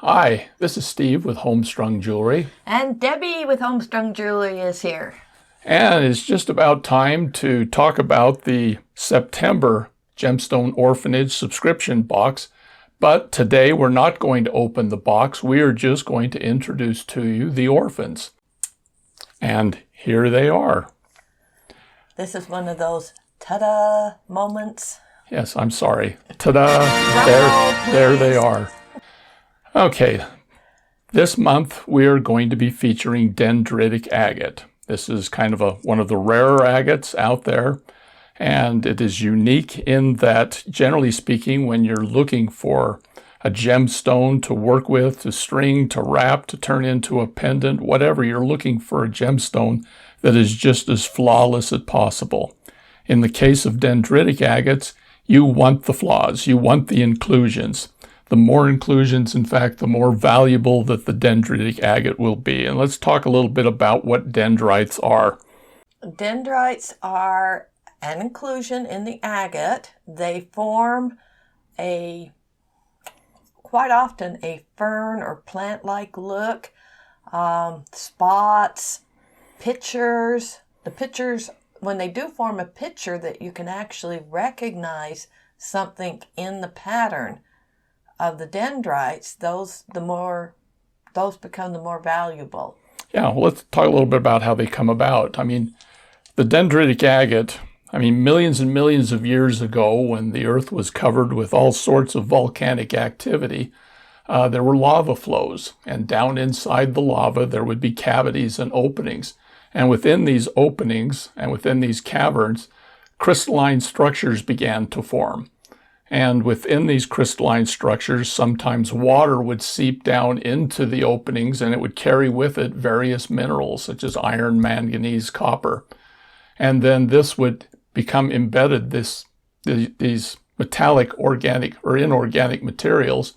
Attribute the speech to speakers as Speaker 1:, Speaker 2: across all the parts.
Speaker 1: Hi, this is Steve with HomeStrung Jewelry.
Speaker 2: And Debbie with HomeStrung Jewelry is here.
Speaker 1: And it's just about time to talk about the September Gemstone Orphanage subscription box. But today we're not going to open the box. We are just going to introduce to you the Orphans. And here they are.
Speaker 2: This is one of those ta-da moments.
Speaker 1: Yes, I'm sorry. Ta-da! There they are. Okay, this month we are going to be featuring dendritic agate. This is kind of one of the rarer agates out there, and it is unique in that, generally speaking, when you're looking for a gemstone to work with, to string, to wrap, to turn into a pendant, whatever, you're looking for a gemstone that is just as flawless as possible. In the case of dendritic agates, you want the flaws, you want the inclusions. The more inclusions, in fact, the more valuable that the dendritic agate will be. And let's talk a little bit about what dendrites are.
Speaker 2: Dendrites are an inclusion in the agate. They form quite often a fern or plant-like look, spots, pictures. The pictures, when they do form a picture that you can actually recognize something in the pattern of the dendrites, those become the more valuable.
Speaker 1: Yeah, well, let's talk a little bit about how they come about. The dendritic agate, millions and millions of years ago, when the earth was covered with all sorts of volcanic activity, there were lava flows, and down inside the lava there would be cavities and openings. And within these openings and within these caverns, crystalline structures began to form. And within these crystalline structures, sometimes water would seep down into the openings, and it would carry with it various minerals such as iron, manganese, copper. And then this would become embedded, these metallic organic or inorganic materials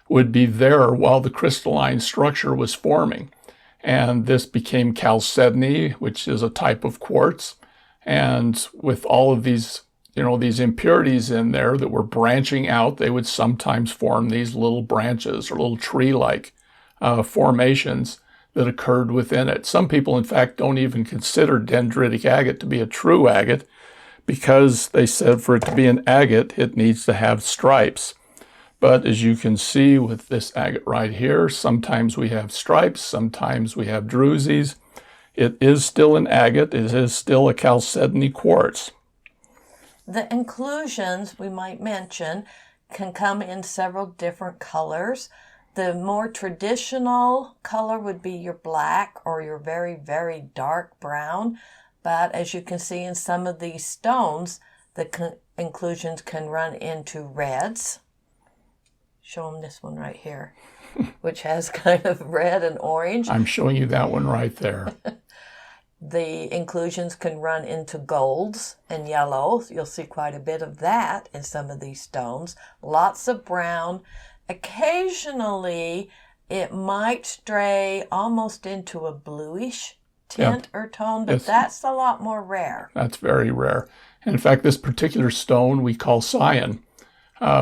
Speaker 1: would be there while the crystalline structure was forming. And this became chalcedony, which is a type of quartz. And with all of these impurities in there that were branching out, they would sometimes form these little branches or little tree-like formations that occurred within it. Some people, in fact, don't even consider dendritic agate to be a true agate because they said for it to be an agate, it needs to have stripes. But as you can see with this agate right here, sometimes we have stripes, sometimes we have druses. It is still an agate. It is still a chalcedony quartz.
Speaker 2: The inclusions, we might mention, can come in several different colors. The more traditional color would be your black or your very, very dark brown. But as you can see in some of these stones, the inclusions can run into reds. Show them this one right here, which has kind of red and orange.
Speaker 1: I'm showing you that one right there.
Speaker 2: The inclusions can run into golds and yellows. You'll see quite a bit of that in some of these stones. Lots of brown. Occasionally, it might stray almost into a bluish tint or tone, but that's a lot more rare.
Speaker 1: That's very rare. And in fact, this particular stone we call Sion,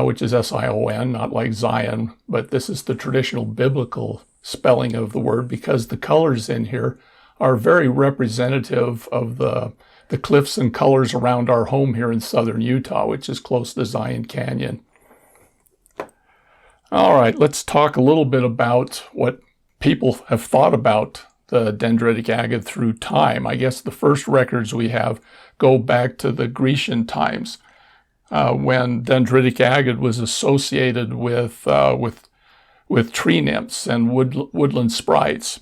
Speaker 1: which is S-I-O-N, not like Zion, but this is the traditional biblical spelling of the word because the colors in here are very representative of the cliffs and colors around our home here in southern Utah, which is close to Zion Canyon. All right, let's talk a little bit about what people have thought about the dendritic agate through time. I guess the first records we have go back to the Grecian times when dendritic agate was associated with tree nymphs and woodland sprites.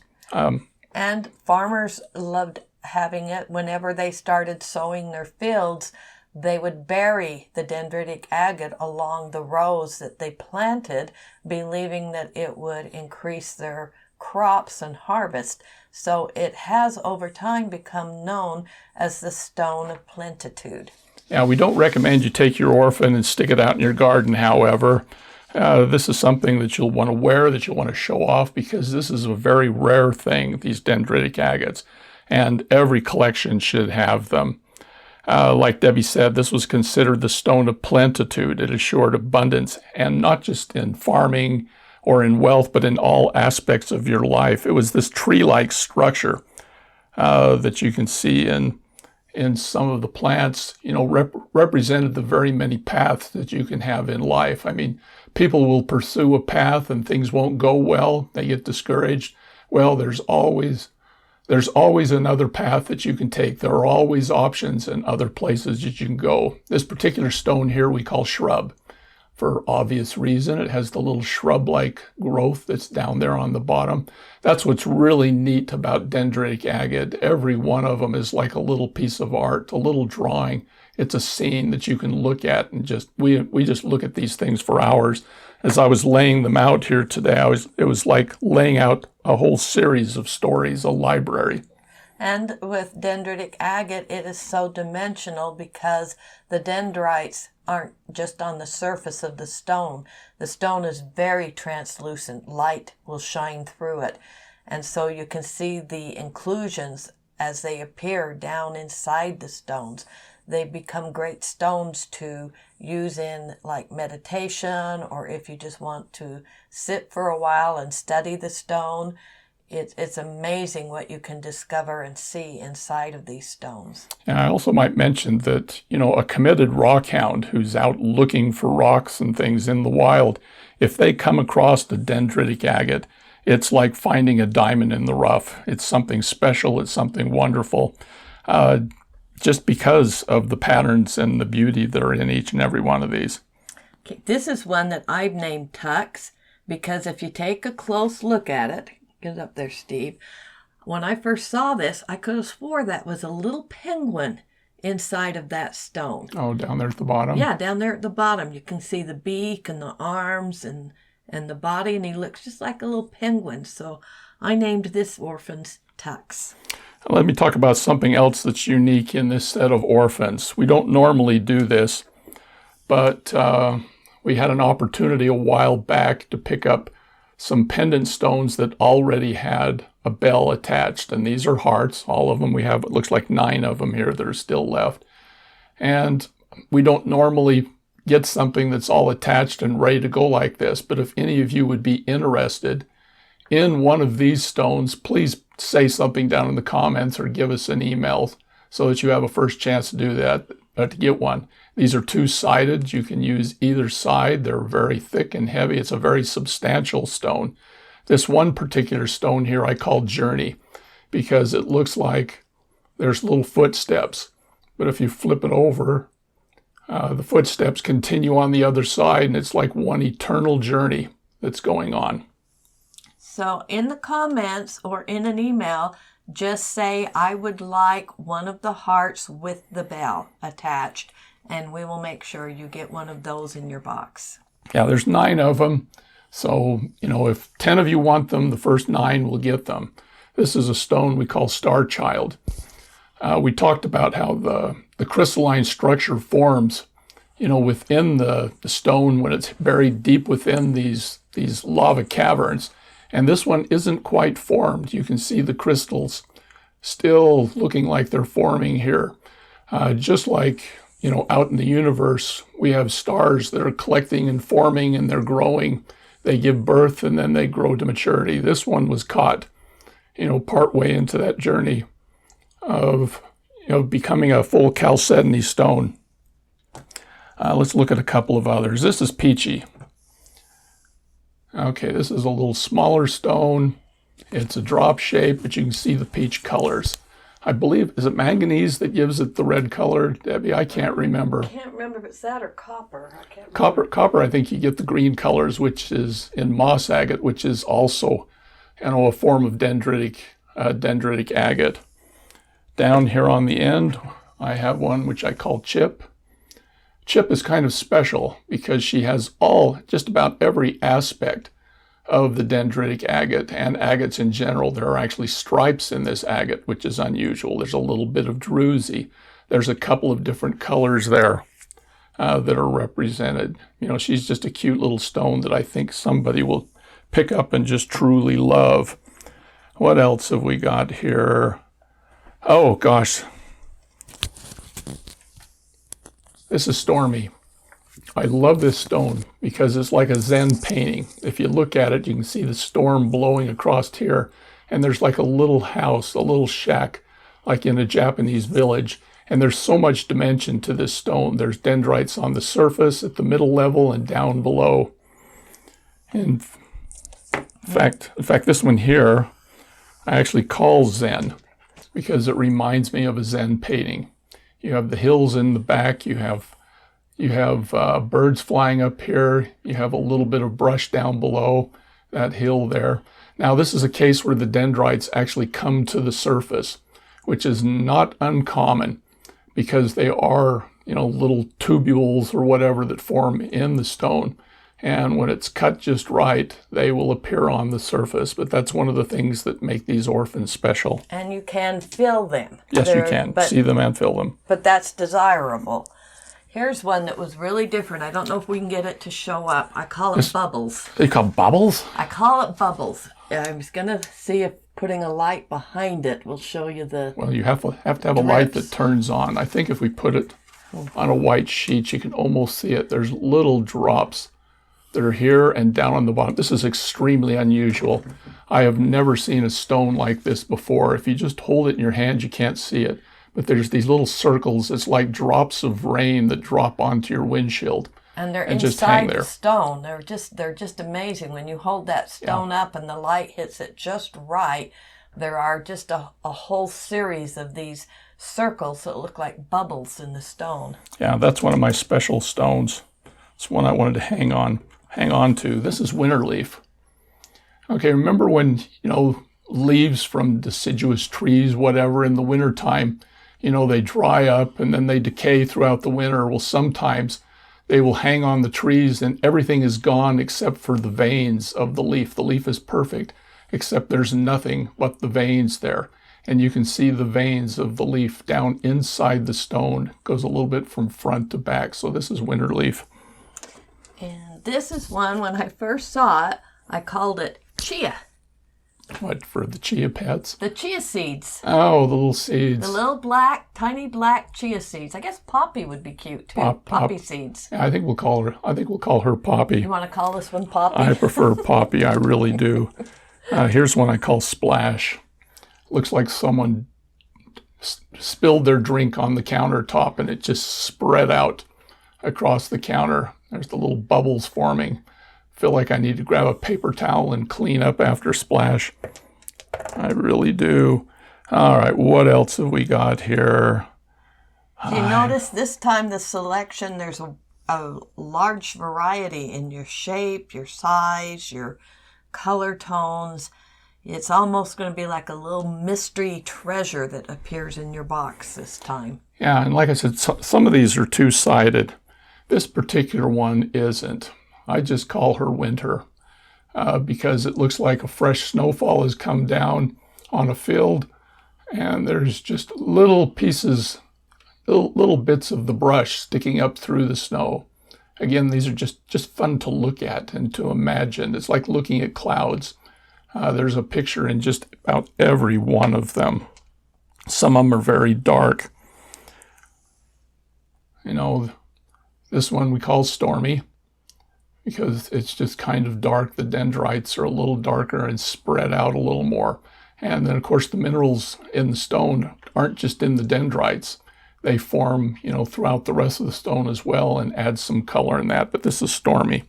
Speaker 2: And farmers loved having it. Whenever they started sowing their fields, they would bury the dendritic agate along the rows that they planted, believing that it would increase their crops and harvest. So it has over time become known as the stone of plenitude.
Speaker 1: Yeah, we don't recommend you take your orphan and stick it out in your garden, however. This is something that you'll want to wear, that you'll want to show off, because this is a very rare thing, these dendritic agates, and every collection should have them. Like Debbie said, this was considered the stone of plenitude. It assured abundance, and not just in farming or in wealth, but in all aspects of your life. It was this tree-like structure that you can see in some of the plants, represented the very many paths that you can have in life. I mean, people will pursue a path and things won't go well. They get discouraged. Well, there's always another path that you can take. There are always options and other places that you can go. This particular stone here we call shrub. For obvious reason, it has the little shrub-like growth that's down there on the bottom. That's what's really neat about dendritic agate. Every one of them is like a little piece of art, a little drawing. It's a scene that you can look at, and we just look at these things for hours. As I was laying them out here today, it was like laying out a whole series of stories, a library.
Speaker 2: And with dendritic agate, it is so dimensional because the dendrites aren't just on the surface of the stone. The stone is very translucent. Light will shine through it. And so you can see the inclusions as they appear down inside the stones. They become great stones to use in like meditation, or if you just want to sit for a while and study the stone. It's amazing what you can discover and see inside of these stones.
Speaker 1: And I also might mention that, a committed rockhound who's out looking for rocks and things in the wild, if they come across the dendritic agate, it's like finding a diamond in the rough. It's something special. It's something wonderful, just because of the patterns and the beauty that are in each and every one of these.
Speaker 2: Okay, this is one that I've named Tux, because if you take a close look at it, get it up there, Steve. When I first saw this, I could have swore that was a little penguin inside of that stone.
Speaker 1: Oh, down there at the bottom?
Speaker 2: Yeah, down there at the bottom. You can see the beak and the arms and the body, and he looks just like a little penguin. So I named this Orphans Tux.
Speaker 1: Let me talk about something else that's unique in this set of Orphans. We don't normally do this, but we had an opportunity a while back to pick up some pendant stones that already had a bell attached. And these are hearts, all of them. We have, it looks like 9 of them here that are still left. And we don't normally get something that's all attached and ready to go like this. But if any of you would be interested in one of these stones, please say something down in the comments or give us an email so that you have a first chance to do that, to get one. These are 2-sided. You can use either side. They're very thick and heavy. It's a very substantial stone. This one particular stone here I call Journey because it looks like there's little footsteps. But if you flip it over, the footsteps continue on the other side, and it's like one eternal journey that's going on.
Speaker 2: So in the comments or in an email, just say, I would like one of the hearts with the bell attached, and we will make sure you get one of those in your box.
Speaker 1: Yeah, there's 9 of them. So, if 10 of you want them, the first 9 will get them. This is a stone we call Star Child. We talked about how the crystalline structure forms, within the stone when it's buried deep within these lava caverns. And this one isn't quite formed. You can see the crystals still looking like they're forming here. Just like, out in the universe, we have stars that are collecting and forming and they're growing. They give birth and then they grow to maturity. This one was caught, partway into that journey of, becoming a full chalcedony stone. Let's look at a couple of others. This is Peachy. Okay, this is a little smaller stone. It's a drop shape, but you can see the peach colors. I believe, is it manganese that gives it the red color, Debbie? I can't remember.
Speaker 2: I can't remember if it's that or copper. I can't
Speaker 1: Copper, I think you get the green colors, which is in moss agate, which is also, a form of dendritic agate. Down here on the end, I have one which I call Chip. Chip is kind of special because she has just about every aspect of the dendritic agate and agates in general. There are actually stripes in this agate, which is unusual. There's a little bit of druzy. There's a couple of different colors there that are represented. She's just a cute little stone that I think somebody will pick up and just truly love. What else have we got here? Oh, gosh. This is Stormy. I love this stone because it's like a Zen painting. If you look at it, you can see the storm blowing across here, and there's like a little house, a little shack, like in a Japanese village. And there's so much dimension to this stone. There's dendrites on the surface, at the middle level, and down below. And in fact, this one here, I actually call Zen because it reminds me of a Zen painting. You have the hills in the back. You have birds flying up here. You have a little bit of brush down below that hill there. Now, this is a case where the dendrites actually come to the surface, which is not uncommon because they are, little tubules or whatever that form in the stone. And when it's cut just right, they will appear on the surface. But that's one of the things that make these orphans special.
Speaker 2: And you can feel them.
Speaker 1: Yes, you can. See them and feel them.
Speaker 2: But that's desirable. Here's one that was really different. I don't know if we can get it to show up. I call it bubbles.
Speaker 1: They call bubbles?
Speaker 2: I call it bubbles. I was going to see if putting a light behind it will show you the...
Speaker 1: Well, you have to have a light that turns on. I think if we put it on a white sheet, you can almost see it. There's little drops that are here and down on the bottom. This is extremely unusual. I have never seen a stone like this before. If you just hold it in your hand, you can't see it. But there's these little circles. It's like drops of rain that drop onto your windshield.
Speaker 2: And they're inside the stone. They're just amazing. When you hold that stone up and the light hits it just right, there are just a whole series of these circles that look like bubbles in the stone. Yeah,
Speaker 1: that's one of my special stones. It's one I wanted to hang on to. This is winterleaf. Okay, remember when, leaves from deciduous trees, whatever, in the wintertime, they dry up and then they decay throughout the winter. Well, sometimes they will hang on the trees and everything is gone except for the veins of the leaf. The leaf is perfect, except there's nothing but the veins there. And you can see the veins of the leaf down inside the stone. It goes a little bit from front to back. So this is winterleaf.
Speaker 2: And this is one, when I first saw it, I called it chia.
Speaker 1: What, for the chia pets?
Speaker 2: The chia seeds.
Speaker 1: Oh, the little seeds.
Speaker 2: The little tiny black chia seeds. I guess Poppy would be cute too. Poppy seeds.
Speaker 1: Yeah, I think we'll call her Poppy.
Speaker 2: You want to call this one Poppy?
Speaker 1: I prefer Poppy. I really do. Here's one I call Splash. Looks like someone spilled their drink on the countertop and it just spread out across the counter. There's the little bubbles forming. Feel like I need to grab a paper towel and clean up after Splash. I really do. All right, what else have we got here?
Speaker 2: Do you notice this time the selection, there's a large variety in your shape, your size, your color tones. It's almost going to be like a little mystery treasure that appears in your box this time.
Speaker 1: Yeah, and like I said, some of these are two-sided. This particular one isn't. I just call her Winter because it looks like a fresh snowfall has come down on a field and there's just little pieces, little bits of the brush sticking up through the snow. Again, these are just fun to look at and to imagine. It's like looking at clouds. There's a picture in just about every one of them. Some of them are very dark. This one we call Stormy because it's just kind of dark. The dendrites are a little darker and spread out a little more. And then, of course, the minerals in the stone aren't just in the dendrites. They form, throughout the rest of the stone as well and add some color in that. But this is Stormy.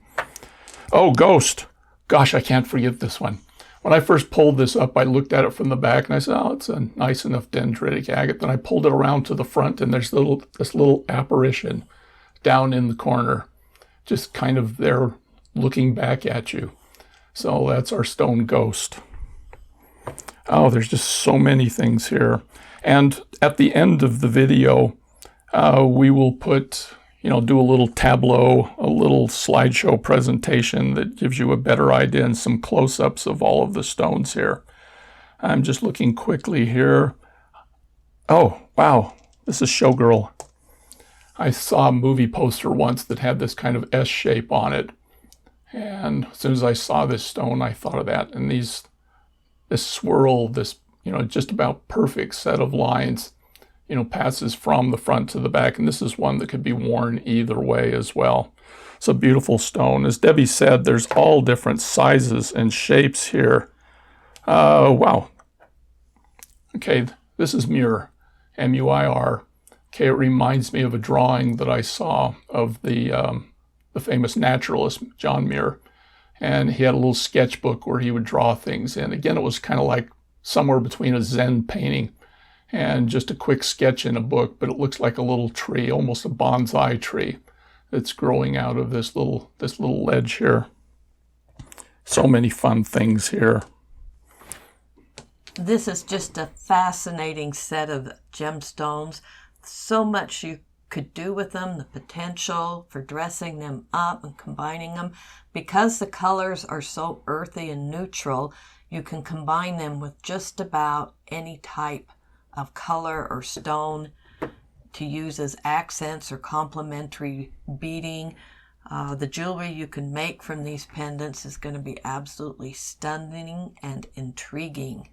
Speaker 1: Oh, Ghost. Gosh, I can't forget this one. When I first pulled this up, I looked at it from the back and I said, oh, it's a nice enough dendritic agate. Then I pulled it around to the front and there's this little apparition down in the corner, just kind of there looking back at you. So that's our stone Ghost. Oh, there's just so many things here. And at the end of the video, we will do a little tableau, a little slideshow presentation that gives you a better idea and some close-ups of all of the stones here. I'm just looking quickly here. Oh, wow, this is Showgirl. I saw a movie poster once that had this kind of S shape on it. And as soon as I saw this stone, I thought of that. And this swirl, this, just about perfect set of lines, passes from the front to the back. And this is one that could be worn either way as well. It's a beautiful stone. As Debbie said, there's all different sizes and shapes here. Wow. Okay, this is Muir, M-U-I-R. Okay, it reminds me of a drawing that I saw of the famous naturalist, John Muir. And he had a little sketchbook where he would draw things in. Again, it was kind of like somewhere between a Zen painting and just a quick sketch in a book, but it looks like a little tree, almost a bonsai tree that's growing out of this little ledge here. So many fun things here.
Speaker 2: This is just a fascinating set of gemstones. So much you could do with them, the potential for dressing them up and combining them. Because the colors are so earthy and neutral, you can combine them with just about any type of color or stone to use as accents or complementary beading. The jewelry you can make from these pendants is going to be absolutely stunning and intriguing.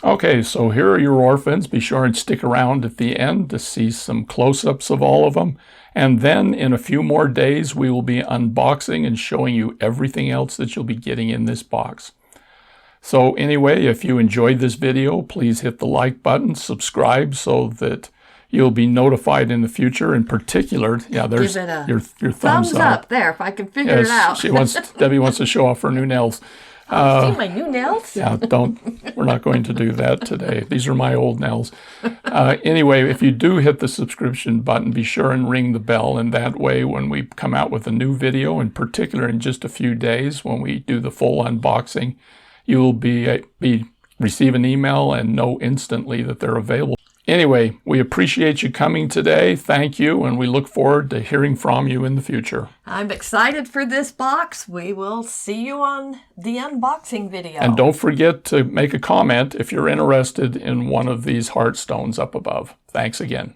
Speaker 1: Okay, so here are your orphans. Be sure and stick around at the end to see some close-ups of all of them. And then in a few more days, we will be unboxing and showing you everything else that you'll be getting in this box. So anyway, if you enjoyed this video, please hit the like button, subscribe so that you'll be notified in the future. In particular, yeah, there's your thumbs
Speaker 2: up there if I can figure it out.
Speaker 1: Debbie wants to show off her new nails.
Speaker 2: See my new nails?
Speaker 1: Yeah, we're not going to do that today. These are my old nails. Anyway, if you do hit the subscription button, be sure and ring the bell. And that way, when we come out with a new video, in particular in just a few days, when we do the full unboxing, you will receive an email and know instantly that they're available. Anyway, we appreciate you coming today. Thank you, and we look forward to hearing from you in the future.
Speaker 2: I'm excited for this box. We will see you on the unboxing video.
Speaker 1: And don't forget to make a comment if you're interested in one of these heart stones up above. Thanks again.